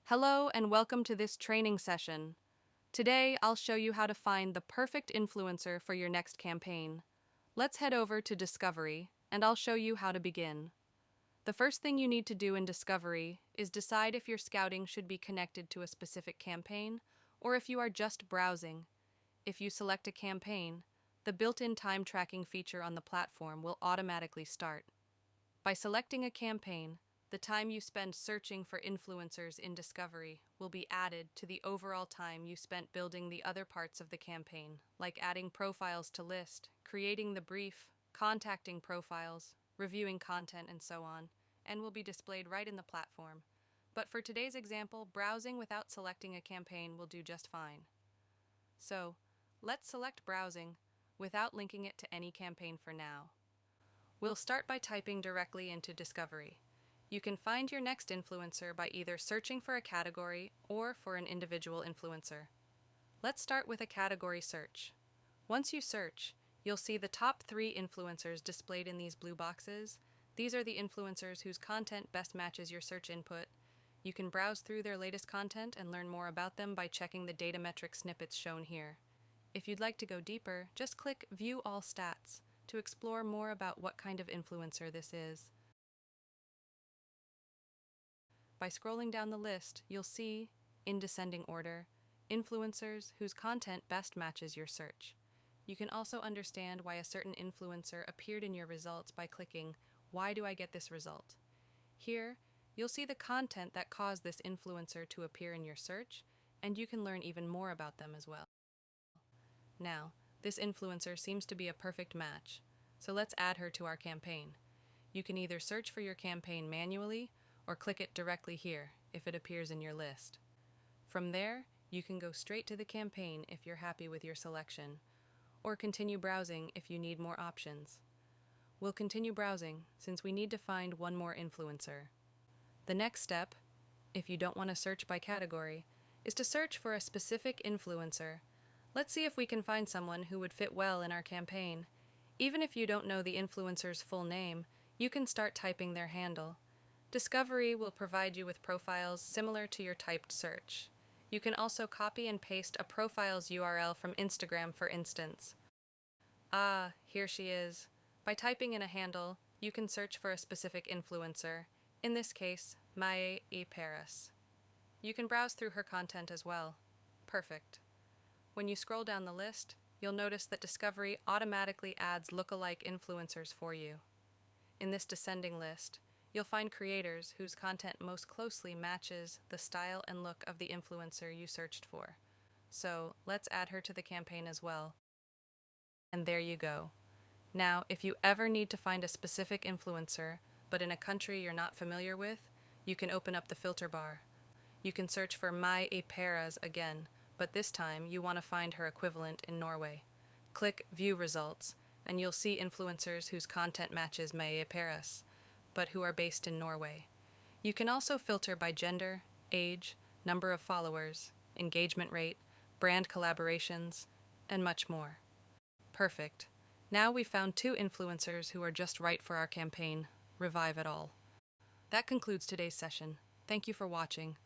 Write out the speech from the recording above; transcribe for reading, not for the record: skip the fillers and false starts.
Hello and welcome to this training session. Today, I'll show you how to find the perfect influencer for your next campaign. Let's head over to Discovery, and I'll show you how to begin. The first thing you need to do in Discovery is decide if your scouting should be connected to a specific campaign or if you are just browsing. If you select a campaign, the built-in time tracking feature on the platform will automatically start. By selecting a campaign, the time you spend searching for influencers in Discovery will be added to the overall time you spent building the other parts of the campaign, like adding profiles to list, creating the brief, contacting profiles, reviewing content, and so on, and will be displayed right in the platform. But for today's example, browsing without selecting a campaign will do just fine. So, let's select browsing without linking it to any campaign for now. We'll start by typing directly into Discovery. You can find your next influencer by either searching for a category or for an individual influencer. Let's start with a category search. Once you search, you'll see the top 3 influencers displayed in these blue boxes. These are the influencers whose content best matches your search input. You can browse through their latest content and learn more about them by checking the data metric snippets shown here. If you'd like to go deeper, just click View All Stats to explore more about what kind of influencer this is. By scrolling down the list, you'll see, in descending order, influencers whose content best matches your search. You can also understand why a certain influencer appeared in your results by clicking, Why do I get this result? Here, you'll see the content that caused this influencer to appear in your search, and you can learn even more about them as well. Now, this influencer seems to be a perfect match, so let's add her to our campaign. You can either search for your campaign manually or click it directly here if it appears in your list. From there, you can go straight to the campaign if you're happy with your selection, or continue browsing if you need more options. We'll continue browsing since we need to find one more influencer. The next step, if you don't want to search by category, is to search for a specific influencer. Let's see if we can find someone who would fit well in our campaign. Even if you don't know the influencer's full name, you can start typing their handle. Discovery will provide you with profiles similar to your typed search. You can also copy and paste a profile's URL from Instagram, for instance. Ah, here she is. By typing in a handle, you can search for a specific influencer, in this case, Aike Media. You can browse through her content as well. Perfect. When you scroll down the list, you'll notice that Discovery automatically adds lookalike influencers for you. In this descending list, you'll find creators whose content most closely matches the style and look of the influencer you searched for. So let's add her to the campaign as well. And there you go. Now, if you ever need to find a specific influencer, but in a country you're not familiar with, you can open up the filter bar. You can search for Aike Media again, but this time you want to find her equivalent in Norway. Click View Results, and you'll see influencers whose content matches Aike Media, but who are based in Norway. You can also filter by gender, age, number of followers, engagement rate, brand collaborations, and much more. Perfect. Now we've found 2 influencers who are just right for our campaign. Revive it all. That concludes today's session. Thank you for watching.